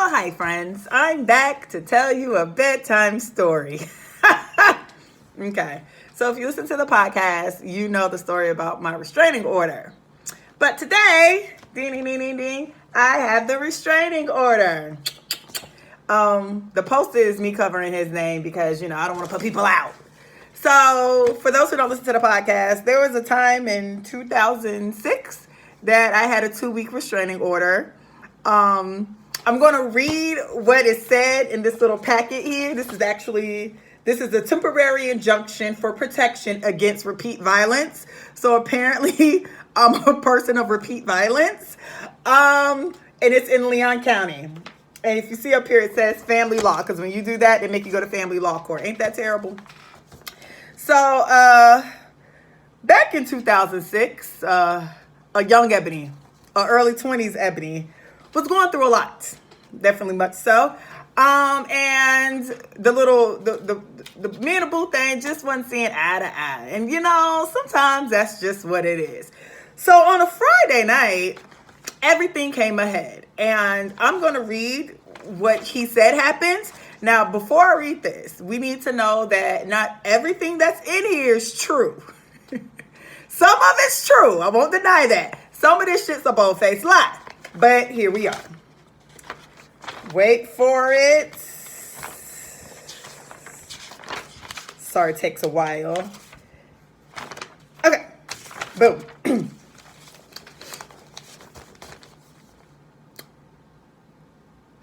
Hi friends, I'm back to tell you a bedtime story. Okay, so if you listen to the podcast, you know the story about my restraining order. But today, ding, ding, ding, ding, ding, I have the restraining order. The post is me covering his name because, I don't want to put people out. So for those who don't listen to the podcast, there was a time in 2006 that I had a 2-week restraining order. I'm going to read what is said in this little packet here. This is a temporary injunction for protection against repeat violence. So apparently I'm a person of repeat violence. And it's in Leon County. And if you see up here, it says family law, because when you do that, they make you go to family law court. Ain't that terrible? So back in 2006, a young Ebony, early 20s Ebony, was going through a lot, definitely much so. And the me and the boo thing just wasn't seeing eye to eye. And sometimes that's just what it is. So on a Friday night, everything came ahead. And I'm going to read what he said happened. Now, before I read this, we need to know that not everything that's in here is true. Some of it's true. I won't deny that. Some of this shit's a bold-faced lie. But here we are. Wait for it. Sorry, it takes a while. Okay. Boom.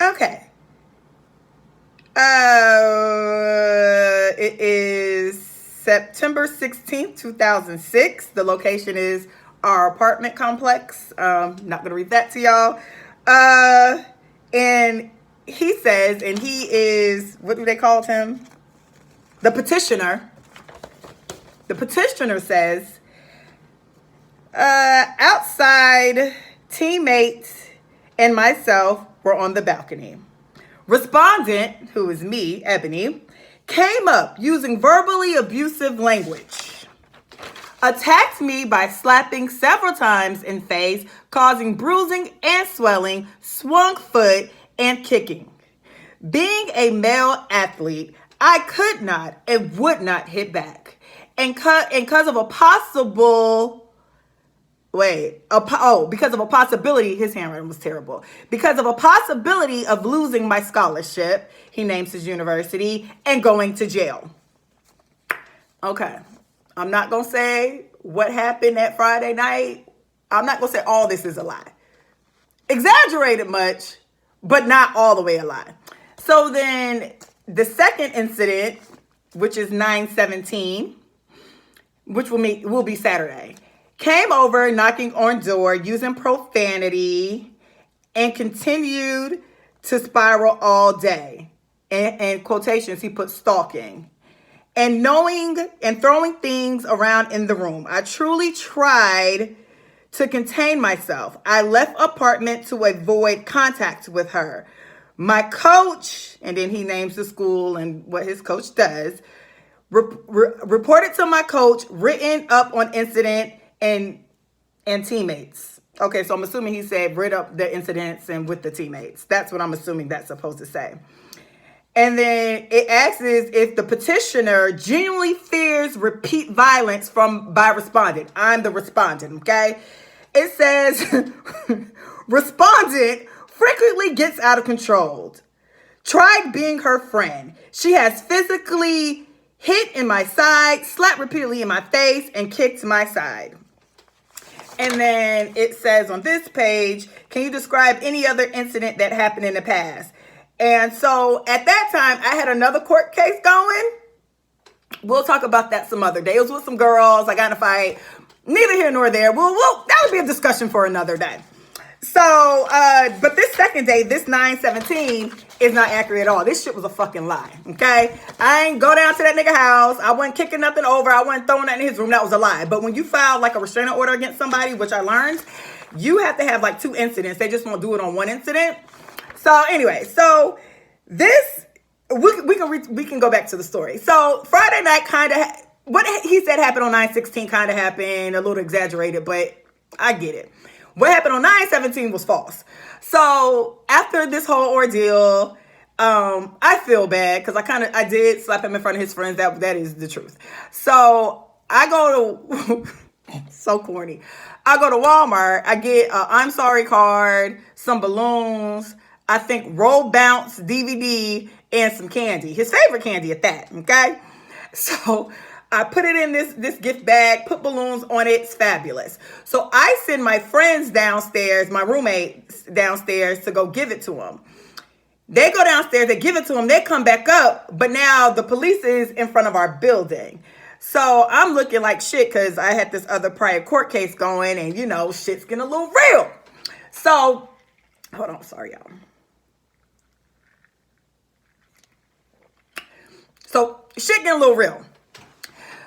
Okay. It is September 16th, 2006. The location is our apartment complex. Not going to read that to y'all. And he says, and he is, what do they call him? The petitioner. The petitioner says, outside, teammates and myself were on the balcony. Respondent, who is me, Ebony, came up using verbally abusive language. Attacked me by slapping several times in face, causing bruising and swelling, swung foot, and kicking. Being a male athlete, I could not and would not hit back. And because of a possibility, his handwriting was terrible. Because of a possibility of losing my scholarship, he names his university, and going to jail. Okay. I'm not going to say what happened that Friday night. I'm not going to say all this is a lie. Exaggerated much, but not all the way a lie. So then the second incident, which is 9/17, which will be Saturday, came over knocking on door using profanity and continued to spiral all day. And quotations, he put stalking. And knowing and throwing things around in the room. I truly tried to contain myself. I left apartment to avoid contact with her. My coach, and then he names the school and what his coach does, reported to my coach, written up on incident and teammates. Okay, so I'm assuming he said written up the incidents and with the teammates. That's what I'm assuming that's supposed to say. And then it asks if the petitioner genuinely fears repeat violence by respondent. I'm the respondent, okay? It says, respondent frequently gets out of control. Tried being her friend. She has physically hit in my side, slapped repeatedly in my face, and kicked my side. And then it says on this page, can you describe any other incident that happened in the past? And so at that time, I had another court case going. We'll talk about that some other day. It was with some girls. I got in a fight. Neither here nor there. That would be a discussion for another day. So, but this second day, this 9/17 is not accurate at all. This shit was a fucking lie, okay? I ain't go down to that nigga house. I wasn't kicking nothing over. I wasn't throwing that in his room. That was a lie. But when you file like a restraining order against somebody, which I learned, you have to have like 2 incidents. They just won't do it on 1 incident. So anyway, so this, we can go back to the story. So Friday night what he said happened on 9/16 kind of happened, a little exaggerated, but I get it. What happened on 9/17 was false. So after after this whole ordeal, I feel bad because I did slap him in front of his friends. That is the truth. So I go to so corny. I go to Walmart. I get a I'm sorry card, some balloons, I think Roll Bounce DVD, and some candy. His favorite candy at that. Okay, so I put it in this gift bag, put balloons on it. It's fabulous. So I send my friends downstairs, my roommates downstairs, to go give it to him. They go downstairs, they give it to him, they come back up, but now the police is in front of our building. So I'm looking like shit because I had this other prior court case going, and you know, shit's getting a little real. So, hold on, sorry, y'all. So, shit getting a little real.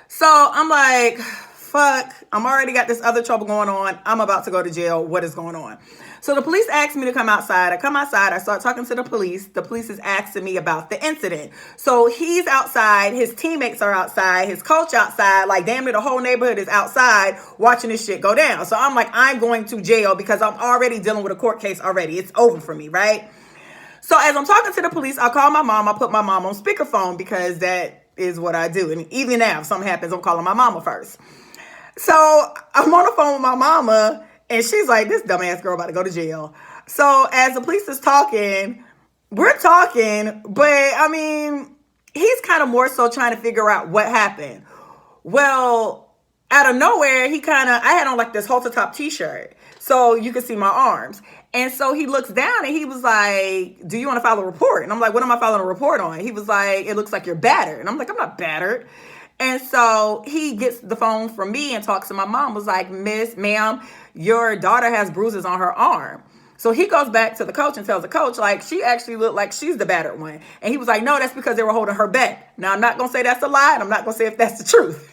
So, I'm like, fuck, I'm already got this other trouble going on. I'm about to go to jail. What is going on? So the police asked me to come outside. I come outside. I start talking to the police. The police is asking me about the incident. So he's outside. His teammates are outside. His coach outside. Like, damn near the whole neighborhood is outside watching this shit go down. So I'm like, I'm going to jail because I'm already dealing with a court case already. It's over for me, right? So as I'm talking to the police, I call my mom. I put my mom on speakerphone because that is what I do. And even now, if something happens, I'm calling my mama first. So I'm on the phone with my mama. And she's like, this dumbass girl about to go to jail. So as the police is talking, we're talking, but I mean, he's kind of more so trying to figure out what happened. Well, out of nowhere, I had on like this halter top t-shirt, so you could see my arms. And so he looks down and he was like, do you want to file a report? And I'm like, what am I filing a report on? He was like, it looks like you're battered. And I'm like, I'm not battered. And so he gets the phone from me and talks to my mom, was like, ma'am, your daughter has bruises on her arm. So he goes back to the coach and tells the coach, like, she actually looked like she's the battered one. And he was like, no, that's because they were holding her back. Now, I'm not going to say that's a lie, and I'm not going to say if that's the truth.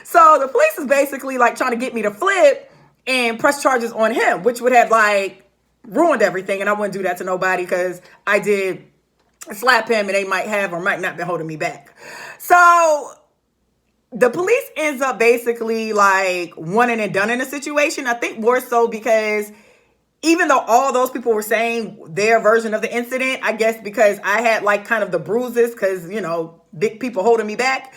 So the police is basically like trying to get me to flip and press charges on him, which would have like ruined everything. And I wouldn't do that to nobody because I did slap him and they might have or might not be holding me back. So the police ends up basically like one and done in a situation. I think more so because even though all those people were saying their version of the incident, I guess because I had like kind of the bruises because, you know, big people holding me back,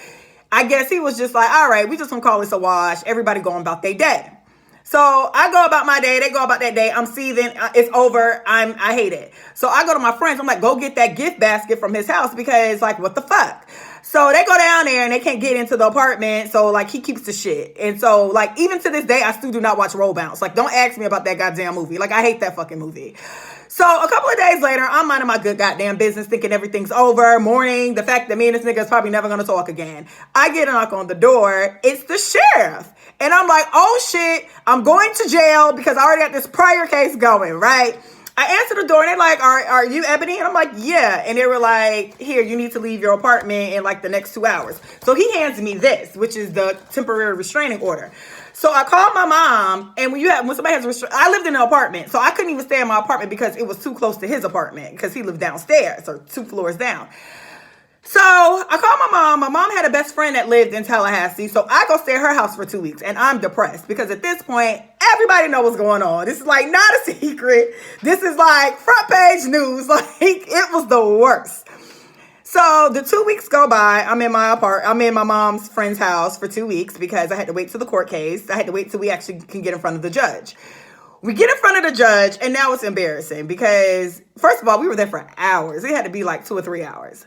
I guess he was just like, all right, we just gonna call this a wash. Everybody going about their day. So I go about my day. They go about that day. I'm seething. It's over. I hate it. So I go to my friends. I'm like, go get that gift basket from his house because like, what the fuck? So they go down there and they can't get into the apartment. So like he keeps the shit. And so like, even to this day, I still do not watch Roll Bounce. Like, don't ask me about that goddamn movie. Like, I hate that fucking movie. So a couple of days later, I'm minding my good goddamn business, thinking everything's over, mourning the fact that me and this nigga is probably never going to talk again. I get a knock on the door. It's the sheriff. And I'm like, oh shit, I'm going to jail because I already got this prior case going, right? I answer the door and they're like, are you Ebony? And I'm like, yeah. And they were like, here, you need to leave your apartment in like the next 2 hours. So he hands me this, which is the temporary restraining order. So I called my mom, and when somebody has I lived in an apartment, so I couldn't even stay in my apartment because it was too close to his apartment because he lived downstairs or 2 floors down. So I called my mom. My mom had a best friend that lived in Tallahassee. So I go stay at her house for 2 weeks, and I'm depressed because at this point, everybody knows what's going on. This is like not a secret. This is like front page news. Like, it was the worst. So the 2 weeks go by. I'm in my mom's friend's house for 2 weeks because I had to wait till the court case. I had to wait till we actually can get in front of the judge. We get in front of the judge, and now it's embarrassing because, first of all, we were there for hours. It had to be like 2 or 3 hours.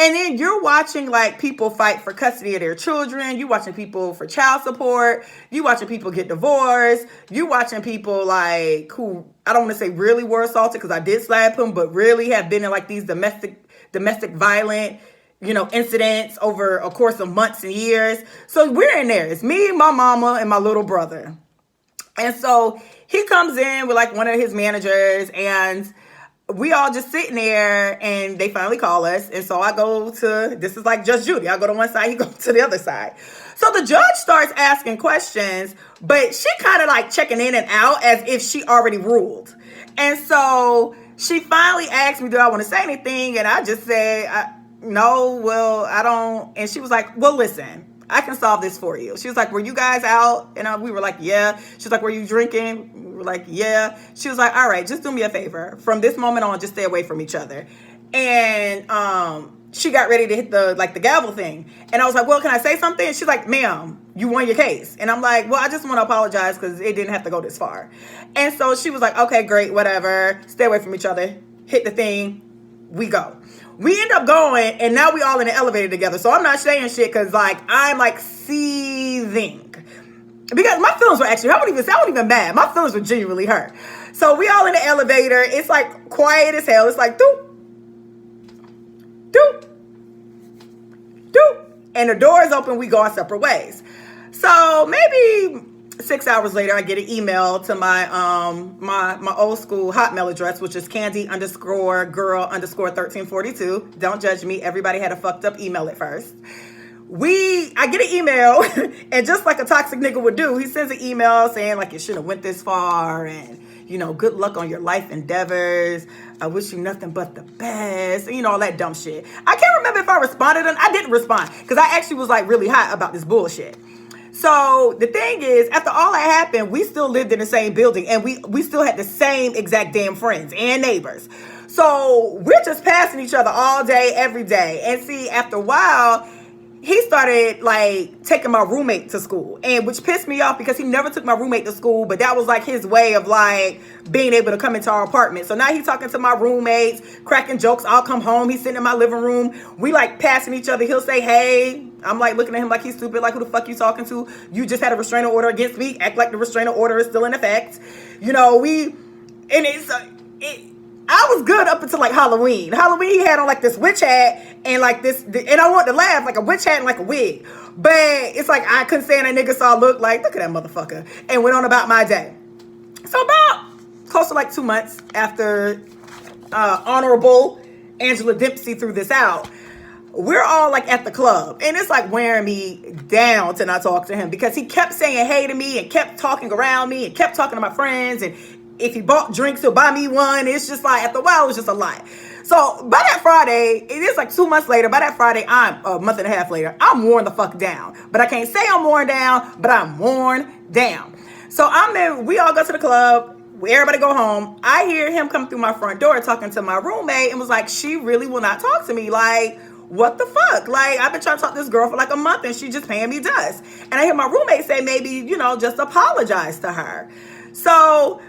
And then you're watching like people fight for custody of their children. You're watching people for child support. You're watching people get divorced. You're watching people like who, I don't want to say really were assaulted because I did slap him, but really have been in like these domestic violent, incidents over a course of months and years. So we're in there. It's me, my mama, and my little brother. And so he comes in with like one of his managers, and we all just sitting there, and they finally call us. And so I go to, this is like Judge Judy. I go to one side, he goes to the other side. So the judge starts asking questions, but she kind of like checking in and out as if she already ruled. And so she finally asked me, do I want to say anything? And I just said, no, well, I don't. And she was like, well, listen, I can solve this for you. She was like, were you guys out? And we were like, yeah. She was like, were you drinking? We were like, yeah. She was like, all right, just do me a favor. From this moment on, just stay away from each other. And she got ready to hit the gavel thing. And I was like, well, can I say something? And she's like, ma'am, you won your case. And I'm like, well, I just want to apologize because it didn't have to go this far. And so she was like, okay, great, whatever. Stay away from each other. Hit the thing. We go. We end up going, and now we all in the elevator together. So I'm not saying shit because, like, I'm, like, seething. Because my feelings were actually, I wasn't even mad. My feelings were genuinely hurt. So we all in the elevator. It's, like, quiet as hell. It's like, doop, doop, doop. And the doors open. We go our separate ways. So maybe 6 hours later, I get an email to my my old school Hotmail address, which is candy_girl_1342. Don't judge me. Everybody had a fucked up email at first. I get an email, and just like a toxic nigga would do, he sends an email saying like, you shouldn't have went this far, and good luck on your life endeavors. I wish you nothing but the best, and all that dumb shit. I can't remember if I responded, and I didn't respond because I actually was like really hot about this bullshit. So the thing is, after all that happened, we still lived in the same building, and we still had the same exact damn friends and neighbors. So we're just passing each other all day, every day. And see, after a while, he started like taking my roommate to school, and which pissed me off because he never took my roommate to school, but that was like his way of like being able to come into our apartment. So now he's talking to my roommates, cracking jokes. I'll come home, he's sitting in my living room, we like passing each other. He'll say, hey. I'm like looking at him like he's stupid, like who the fuck you talking to? You just had a restraining order against me. Act like the restraining order is still in effect. I was good up until like Halloween. Halloween, he had on like this witch hat and like this, and I wanted to laugh, like a witch hat and like a wig. But it's like I couldn't stand that nigga, so I looked like, look at that motherfucker, and went on about my day. So about close to like 2 months after Honorable Angela Dempsey threw this out, we're all like at the club, and it's like wearing me down to not talk to him because he kept saying hey to me and kept talking around me and kept talking to my friends, and if he bought drinks, he'll buy me one. It's just like, after a while, it was just a lot. So by that Friday, it is like 2 months later. By that Friday, I'm a month and a half later, I'm worn the fuck down. But I can't say I'm worn down, but I'm worn down. So we all go to the club. Everybody go home. I hear him come through my front door talking to my roommate and was like, she really will not talk to me. Like, what the fuck? Like, I've been trying to talk to this girl for like a month and she just paying me dust. And I hear my roommate say maybe, just apologize to her. So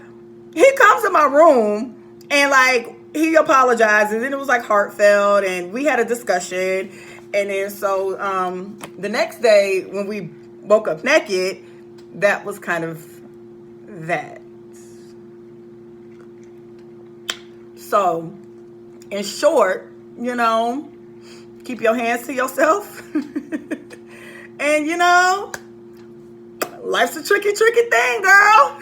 he comes in my room and like he apologizes, and it was like heartfelt, and we had a discussion. And then so the next day when we woke up naked, that was kind of that. So in short, keep your hands to yourself. And life's a tricky thing, girl.